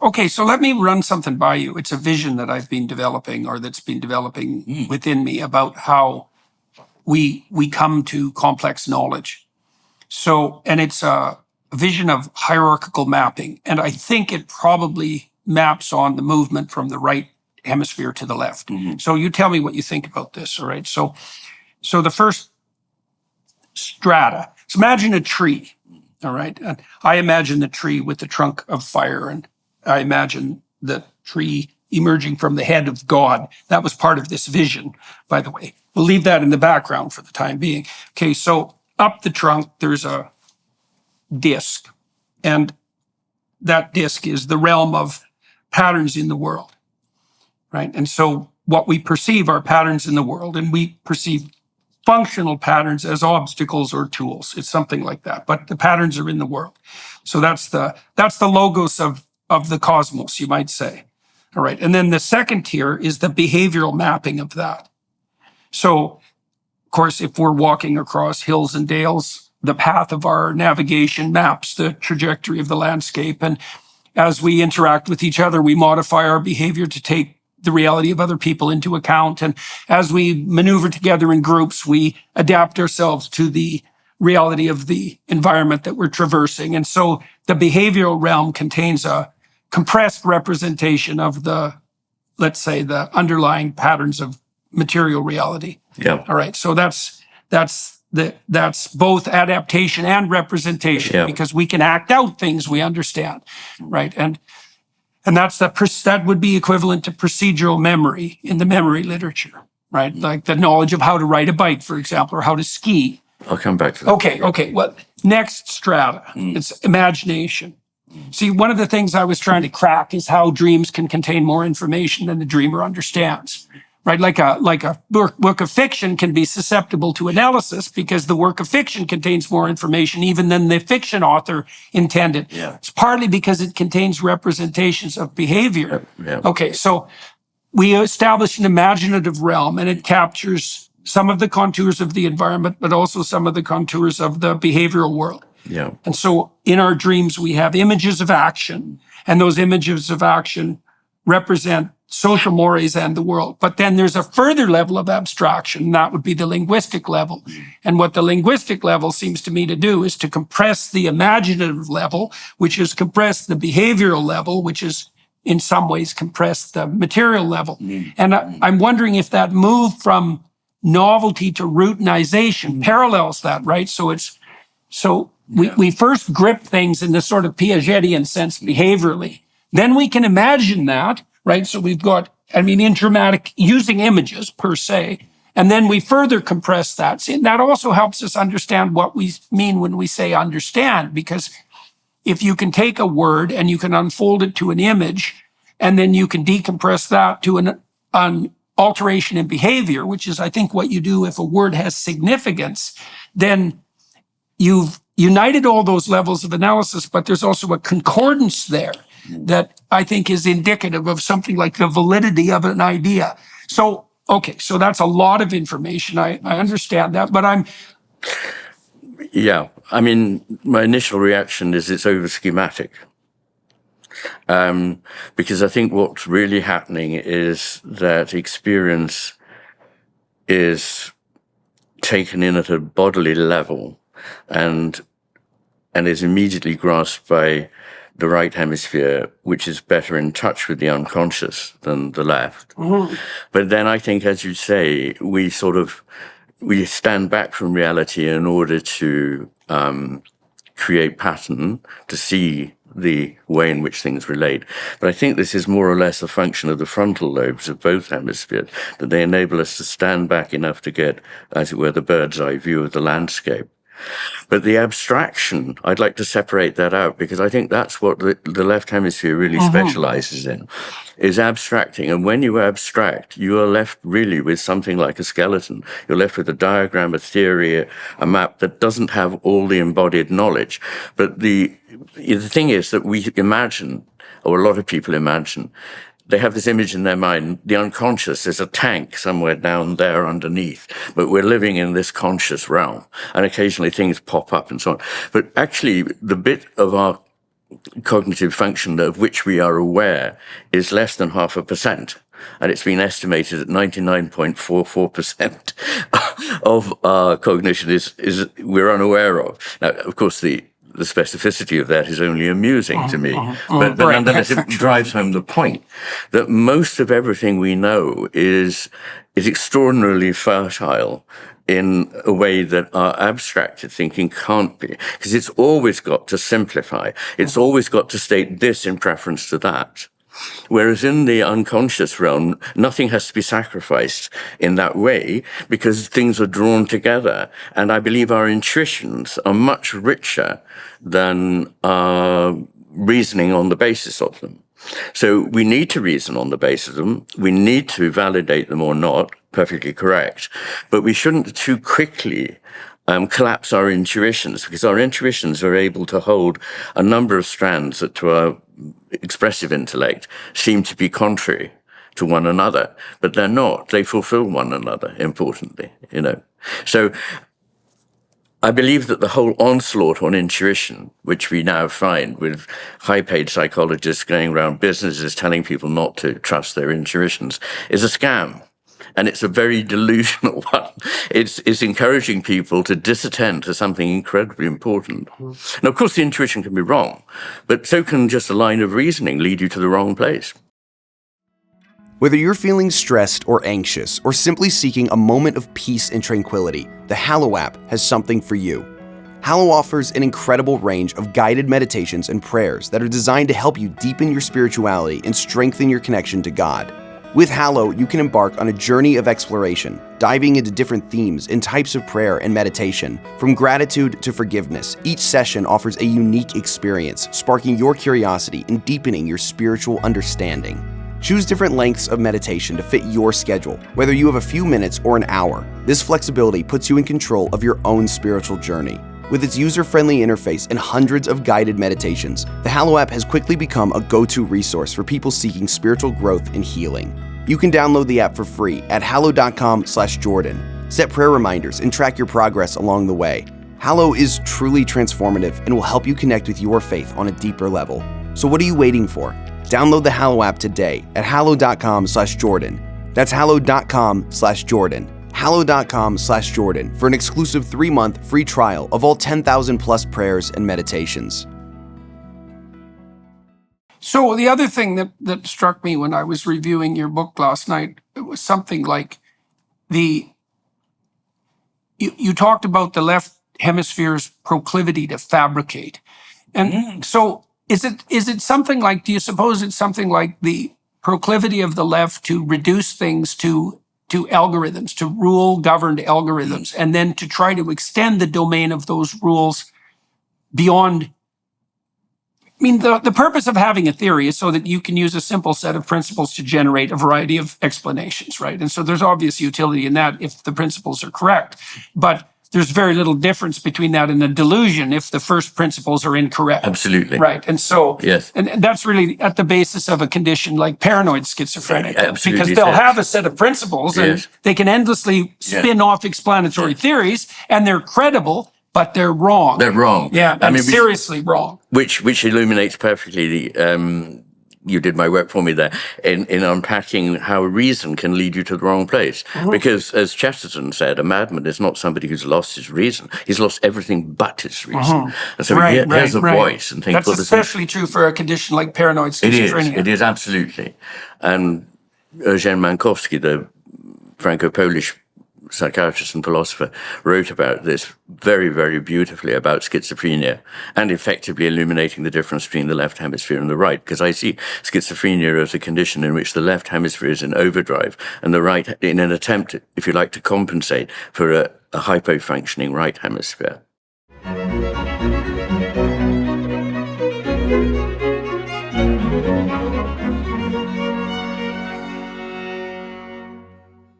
Okay, so let me run something by you. It's a vision that I've been developing, or that's been developing within me, about how we come to complex knowledge. So, and it's a vision of hierarchical mapping, and I think it probably maps on the movement from the right hemisphere to the left. So you tell me what you think about this, all right? So the first strata. So imagine a tree, all right? And I imagine the tree with the trunk of fire, and I imagine the tree emerging from the head of God. That was part of this vision, by the way. We'll leave that in the background for the time being. Okay, so up the trunk, there's a disc, and that disc is the realm of patterns in the world, right? And so what we perceive are patterns in the world, and we perceive functional patterns as obstacles or tools. It's something like that, but the patterns are in the world. So that's the logos of the cosmos, you might say. All right, and then the second tier is the behavioral mapping of that. So, of course, if we're walking across hills and dales, the path of our navigation maps the trajectory of the landscape. And as we interact with each other, we modify our behavior to take the reality of other people into account. And as we maneuver together in groups, we adapt ourselves to the reality of the environment that we're traversing. And so the behavioral realm contains a compressed representation of the, let's say, the underlying patterns of material reality. Yeah. All right. So that's both adaptation and representation, because we can act out things we understand, right? And that would be equivalent to procedural memory in the memory literature, right? Like the knowledge of how to ride a bike, for example, or how to ski. I'll come back to that. Okay. Well, next strata, it's imagination. See, one of the things I was trying to crack is how dreams can contain more information than the dreamer understands, right? Like a work of fiction can be susceptible to analysis because the work of fiction contains more information even than the fiction author intended. Yeah. It's partly because it contains representations of behavior. Yeah. Okay, so we establish an imaginative realm, and it captures some of the contours of the environment, but also some of the contours of the behavioral world. Yeah. And so in our dreams, we have images of action, and those images of action represent social mores and the world. But then there's a further level of abstraction, and that would be the linguistic level. And what the linguistic level seems to me to do is to compress the imaginative level, which is compress the behavioral level, which is in some ways compress the material level. And I'm wondering if that move from novelty to routinization parallels that, right? So we first grip things in this sort of Piagetian sense behaviorally. Then we can imagine that, right? So we've got, in dramatic, using images per se, and then we further compress that. See, that also helps us understand what we mean when we say understand, because if you can take a word and you can unfold it to an image, and then you can decompress that to an alteration in behavior, which is, I think, what you do if a word has significance, then you've united all those levels of analysis, but there's also a concordance there that I think is indicative of something like the validity of an idea. So, okay, so that's a lot of information. I understand that, but Yeah, my initial reaction is it's over-schematic. Because I think what's really happening is that experience is taken in at a bodily level and is immediately grasped by the right hemisphere, which is better in touch with the unconscious than the left. But then I think, as you say, we stand back from reality in order to create pattern, to see the way in which things relate. But I think this is more or less a function of the frontal lobes of both hemispheres, that they enable us to stand back enough to get, as it were, the bird's eye view of the landscape. But the abstraction, I'd like to separate that out, because I think that's what the left hemisphere really specializes in, is abstracting. And when you abstract, you are left really with something like a skeleton. You're left with a diagram, a theory, a map that doesn't have all the embodied knowledge. But the thing is that we imagine, or a lot of people imagine, they have this image in their mind, the unconscious is a tank somewhere down there underneath, but we're living in this conscious realm, and occasionally things pop up and so on. But actually, the bit of our cognitive function of which we are aware is less than 0.5%. And it's been estimated that 99.44% of our cognition is we're unaware of. Now, of course, the specificity of that is only amusing to me, but nonetheless, it drives home the point that most of everything we know is extraordinarily fertile in a way that our abstracted thinking can't be, because it's always got to simplify. It's always got to state this in preference to that. Whereas in the unconscious realm, nothing has to be sacrificed in that way because things are drawn together. And I believe our intuitions are much richer than our reasoning on the basis of them. So we need to reason on the basis of them. We need to validate them or not, perfectly correct. But we shouldn't too quickly collapse our intuitions, because our intuitions are able to hold a number of strands that to our expressive intellect seem to be contrary to one another, but they're not. They fulfill one another, importantly, So I believe that the whole onslaught on intuition, which we now find with high-paid psychologists going around businesses telling people not to trust their intuitions, is a scam. And it's a very delusional one. It's encouraging people to disattend to something incredibly important. Now, of course, the intuition can be wrong, but so can just a line of reasoning lead you to the wrong place. Whether you're feeling stressed or anxious, or simply seeking a moment of peace and tranquility, the Hallow app has something for you. Hallow offers an incredible range of guided meditations and prayers that are designed to help you deepen your spirituality and strengthen your connection to God. With Hallow, you can embark on a journey of exploration, diving into different themes and types of prayer and meditation. From gratitude to forgiveness, each session offers a unique experience, sparking your curiosity and deepening your spiritual understanding. Choose different lengths of meditation to fit your schedule, whether you have a few minutes or an hour. This flexibility puts you in control of your own spiritual journey. With its user-friendly interface and hundreds of guided meditations, the Hallow app has quickly become a go-to resource for people seeking spiritual growth and healing. You can download the app for free at hallow.com/Jordan. Set prayer reminders and track your progress along the way. Hallow is truly transformative and will help you connect with your faith on a deeper level. So what are you waiting for? Download the Hallow app today at hallow.com/Jordan. That's hallow.com/Jordan. hallow.com/Jordan for an exclusive 3-month free trial of all 10,000 plus prayers and meditations. So the other thing that struck me when I was reviewing your book last night, it was something like you talked about the left hemisphere's proclivity to fabricate. And so is it something like, do you suppose it's something like the proclivity of the left to reduce things to algorithms, to rule governed algorithms, and then to try to extend the domain of those rules beyond? I mean, the purpose of having a theory is so that you can use a simple set of principles to generate a variety of explanations, right? And so there's obvious utility in that if the principles are correct. But there's very little difference between that and a delusion if the first principles are incorrect. Absolutely. Right. And so, yes. And that's really at the basis of a condition like paranoid schizophrenia. Absolutely. Because they'll have a set of principles and they can endlessly spin off explanatory theories, and they're credible, but they're wrong. They're wrong. Yeah, I mean, seriously wrong. Which illuminates perfectly you did my work for me there in unpacking how reason can lead you to the wrong place. Because as Chesterton said, a madman is not somebody who's lost his reason. He's lost everything but his reason. And so he hears a voice and thinks, that's especially true for a condition like paranoid schizophrenia. It is absolutely. And Eugene Mankowski, the Franco-Polish psychiatrist and philosopher, wrote about this very, very beautifully about schizophrenia and effectively illuminating the difference between the left hemisphere and the right, because I see schizophrenia as a condition in which the left hemisphere is in overdrive and the right in an attempt, if you like, to compensate for a hypo-functioning right hemisphere.